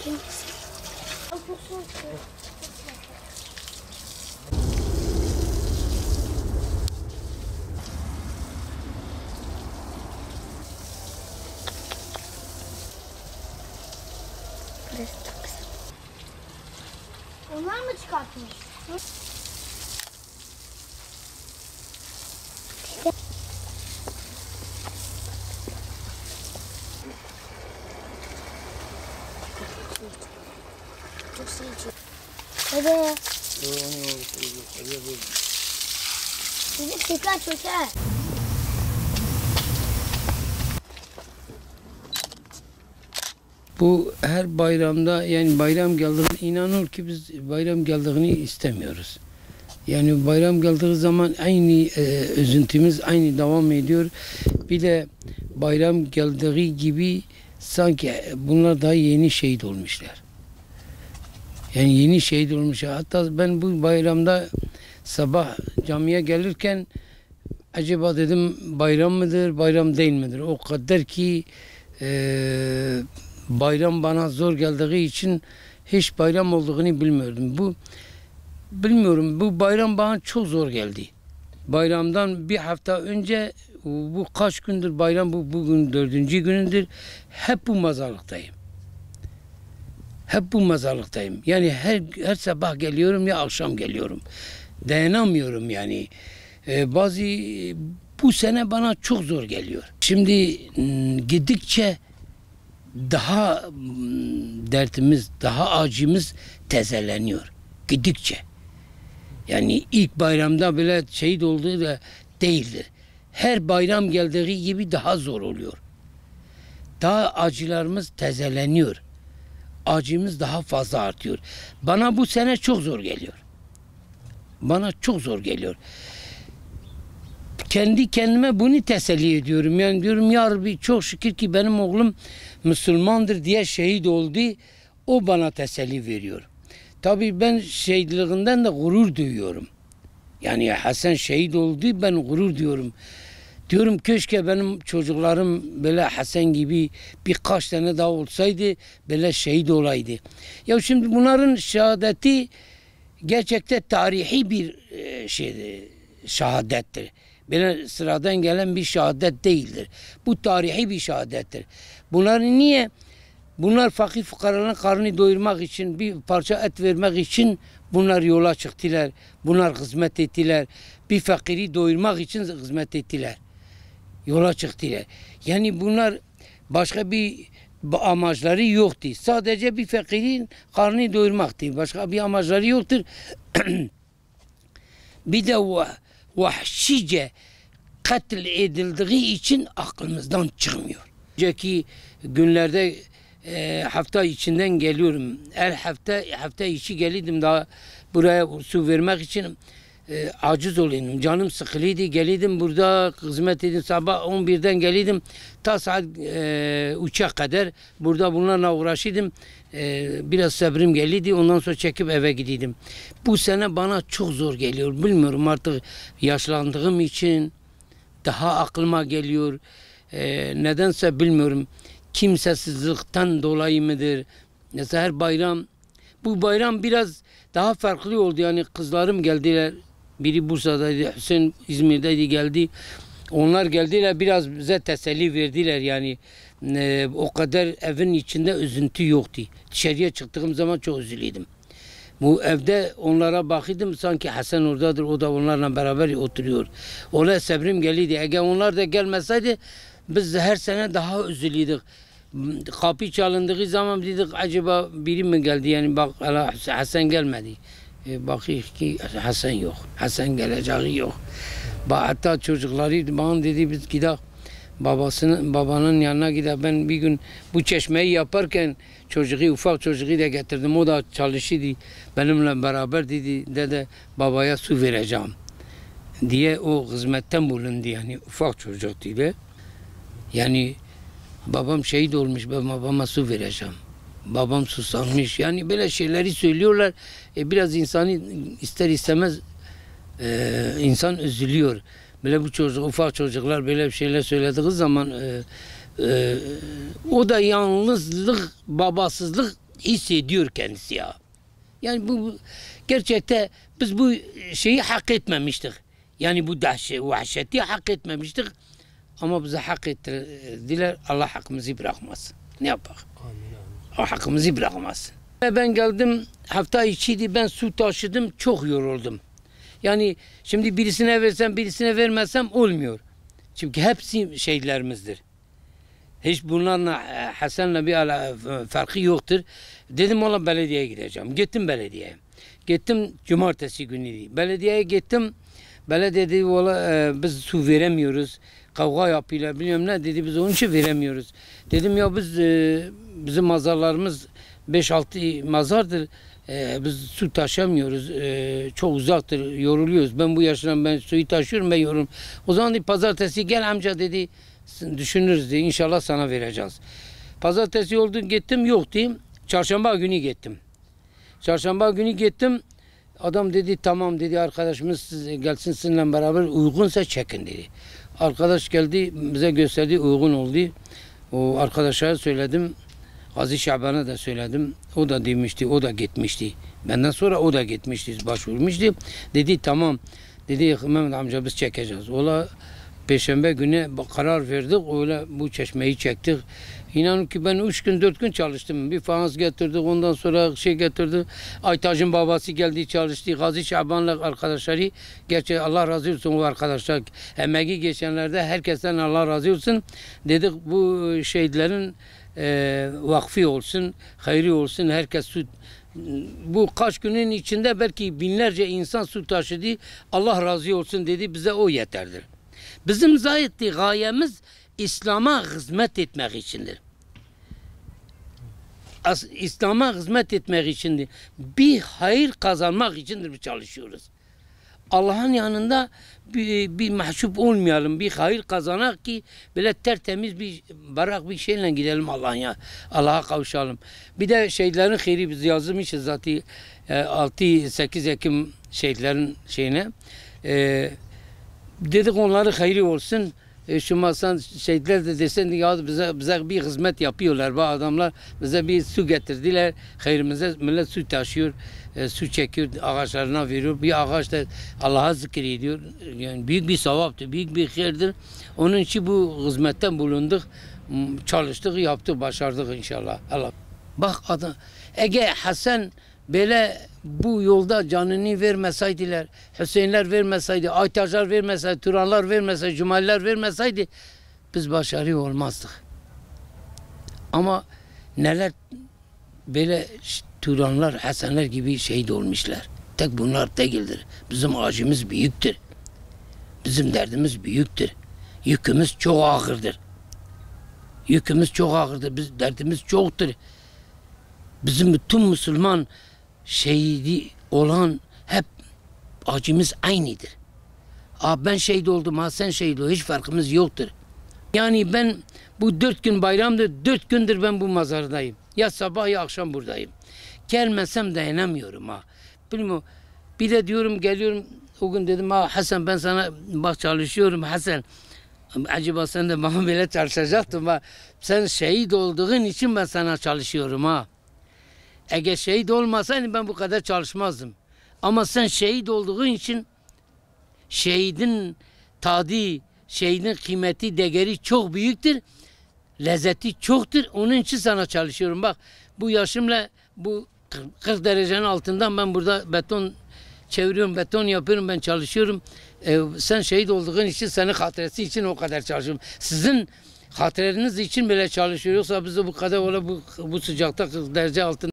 Onlar mı çıkartmış? Hadi. Bizi çeker çeker. Bu her bayramda, yani bayram geldiğine inanır ki biz bayram geldiğini istemiyoruz. Yani bayram geldiği zaman aynı üzüntümüz aynı devam ediyor. Bir de bayram geldiği gibi sanki bunlar daha yeni şehit olmuşlar. Yani yeni şehit olmuşlar. Hatta ben bu bayramda sabah camiye gelirken acaba dedim bayram mıdır, bayram değil midir? O kadar ki bayram bana zor geldiği için hiç bayram olduğunu bilmiyordum. Bilmiyorum, bu bayram bana çok zor geldi. Bayramdan bir hafta önce, bu kaç gündür bayram, bugün 4. günüdür, hep bu mezarlıktayım. Hep bu mezarlıktayım. Yani her sabah geliyorum ya akşam geliyorum. Dayanamıyorum yani. Bu sene bana çok zor geliyor. Şimdi gittikçe daha dertimiz, daha acımız tezeleniyor. Gittikçe. Yani ilk bayramda bile şehit olduğu da değildir. Her bayram geldiği gibi daha zor oluyor. Daha acılarımız tezeleniyor. Acımız daha fazla artıyor. Bana bu sene çok zor geliyor. Bana çok zor geliyor. Kendi kendime bunu teselli ediyorum. Yani diyorum ya Rabbi, çok şükür ki benim oğlum Müslümandır diye şehit oldu. O bana teselli veriyor. Tabii ben şehitliğinden de gurur duyuyorum. Yani Hasan şehit oldu, ben gurur duyuyorum. Diyorum keşke benim çocuklarım böyle Hasan gibi birkaç tane daha olsaydı, böyle şehit olaydı. Ya şimdi bunların şehadeti gerçekten tarihi bir şehadettir. Böyle sıradan gelen bir şehadet değildir. Bu tarihi bir şehadettir. Bunları niye? Bunlar fakir fukaranın karnını doyurmak için, bir parça et vermek için bunlar yola çıktılar. Bunlar hizmet ettiler. Bir fakiri doyurmak için hizmet ettiler. Yola çıktılar. Yani bunlar başka bir amaçları yoktu. Sadece bir fakirin karnını doyurmaktı. Başka bir amaçları yoktur. Bir de vahşice katil edildiği için aklımızdan çıkmıyor. Önceki günlerde hafta içinden geliyorum. Hafta içi geliydim daha buraya su vermek için aciz olayım. Canım sıkılıydı. Geliydim burada hizmet edin. Sabah 11'den geliydim. Ta saat 3'e kadar burada bunlarla uğraşıyordum. Biraz sabrım geliydi. Ondan sonra çekip eve gidiyordum. Bu sene bana çok zor geliyor. Bilmiyorum, artık yaşlandığım için daha aklıma geliyor. Nedense bilmiyorum. Kimsesizlikten dolayı mıdır? Mesela her bayram, bu bayram biraz daha farklı oldu. Yani kızlarım geldiler. Biri Bursa'daydı, Hüseyin İzmir'deydi, geldi. Onlar geldiler, biraz bize teselli verdiler. Yani o kadar evin içinde üzüntü yoktu. Dışarıya çıktığım zaman çok üzülüydüm. Bu evde onlara bakıyordum, sanki Hasan oradadır, o da onlarla beraber oturuyor. Ona sabrım geliydi. Eğer onlar da gelmeseydi biz her sene daha üzülüydük. Kapı çalındığı zaman dedik acaba biri mi geldi? Yani bak Hasan gelmedi. Bakıyor ki Hasan yok. Hasan geleceği yok. Hatta çocukları bana dedi biz gidelim babanın yanına gidelim. Ben bir gün bu çeşmeyi yaparken ufak çocuğu da getirdim. O da çalışıyordu benimle beraber, dedi dede babaya su vereceğim diye o hizmetten bulundu. Yani ufak çocuk dedi. Yani babam şehit olmuş, ben babama su vereceğim. Babam susamış. Yani böyle şeyleri söylüyorlar. Biraz insanı ister istemez insan üzülüyor. Böyle bu ufak çocuklar böyle şeyler söylediği zaman o da yalnızlık, babasızlık hissediyor kendisi ya. Yani bu gerçekte biz bu şeyi hak etmemiştik. Yani bu vahşeti hak etmemiştik. Ama bize hak ettirdiler. Allah hakkımızı bırakmasın. Ne yapalım? O hakkımızı bırakmasın. Ben geldim, hafta içiydi, ben su taşıdım, çok yoruldum. Yani şimdi birisine versem, birisine vermezsem olmuyor. Çünkü hepsi şehitlerimizdir. Hiç bunlarla Hasan'la bir farkı yoktur. Dedim valla belediyeye gideceğim. Gittim belediyeye. Gittim cumartesi günü. Belediyeye gittim. Belediye dedi valla biz su veremiyoruz. Kavga yapıyorlar bilmiyorum ne dedi, biz onun için veremiyoruz. Dedim ya bizim mazarlarımız 5-6 mazardır. Biz su taşımıyoruz. Çok uzaktır, yoruluyoruz. Ben bu yaşımdan ben suyu taşıyorum, ben yoruluyorum. O zaman dedi, pazartesi gel amca dedi, düşünürüz dedi, inşallah sana vereceğiz. Pazartesi oldu, gittim, yok diyeyim. Çarşamba günü gittim. Çarşamba günü gittim. Adam dedi tamam dedi, arkadaşımız gelsin sizinle beraber, uygunsa çekin dedi. Arkadaş geldi, bize gösterdi, uygun oldu. O arkadaşa söyledim. Gazi Şaban'a da söyledim. O da demişti, o da gitmişti. Benden sonra o da gitmişti, başvurmuştu. Dedi tamam. Dedi Mehmet amca biz çekeceğiz. Ola Perşembe günü karar verdik. Öyle bu çeşmeyi çektik. İnanın ki ben 3 gün 4 gün çalıştım. Bir fans getirdik, ondan sonra şey getirdi. Aytaç'ın babası geldi çalıştı. Gazi Şaban'la arkadaşları. Gerçi Allah razı olsun o arkadaşlar. Emeği geçenlerde herkesten Allah razı olsun. Dedik bu şehitlerin vakfi olsun, hayri olsun, herkes su, bu kaç günün içinde belki binlerce insan su taşıdı, Allah razı olsun dedi, bize o yeterdir. Bizim zaten gayemiz İslam'a hizmet etmek içindir. İslam'a hizmet etmek içindir. Bir hayır kazanmak içindir çalışıyoruz. Allah'ın yanında bir mahcup olmayalım, bir hayır kazanak ki böyle tertemiz bir barak bir şeyle gidelim Allah'a kavuşalım. Bir de şehitlerin hayri biz yazmışız zaten 6-8 Ekim şehitlerin şeyine. Dedik onları hayri olsun. Şu masan şehitler de desen ya bize bir hizmet yapıyorlar. Bu adamlar bize bir su getirdiler. Hayrımıza millet su taşıyor. Su çekiyor, ağaçlarına veriyor. Bir ağaç da Allah'a zikrediyor. Yani büyük bir sevaptır, büyük bir hayırdır. Onun için bu hizmetten bulunduk. Çalıştık, yaptık, başardık inşallah. Allah. Bak adam, Ege Hasan böyle bu yolda canını vermeseydiler, Hüseyinler vermeseydi, Aytaçlar vermeseydi, Turanlar vermeseydi, Cumaliler vermeseydi biz başarılı olmazdık. Ama neler böyle Turanlar, Hasanlar gibi şehit olmuşlar. Tek bunlar değildir. Bizim acımız büyüktür. Bizim derdimiz büyüktür. Yükümüz çok ağırdır. Yükümüz çok ağırdır. Biz derdimiz çoktur. Bizim bütün Müslüman şehidi olan hep acımız aynıdır. Ben şehit oldum, sen şehit oldun. Hiç farkımız yoktur. Yani ben bu 4 gün bayramdır, 4 gündür ben bu mazardayım. Ya sabah ya akşam buradayım. Gelmesem dayanamıyorum ha. Bilmiyorum. Bir de diyorum geliyorum. O gün dedim Hasan ben sana bak çalışıyorum Hasan. Acaba sen de bana böyle çalışacaktın. Sen şehit olduğun için ben sana çalışıyorum ha. Eğer şehit olmasaydın ben bu kadar çalışmazdım. Ama sen şehit olduğun için şehidin tadı, şehidin kıymeti, değeri çok büyüktür. Lezzeti çoktur. Onun için sana çalışıyorum. Bak bu yaşımla bu 40 derecenin altından ben burada beton çeviriyorum, beton yapıyorum, ben çalışıyorum. Sen şehit olduğun için, senin hatırası için o kadar çalışıyorum. Sizin hatırlarınız için bile çalışıyor. Yoksa biz de bu kadar bu sıcakta 40 derece altında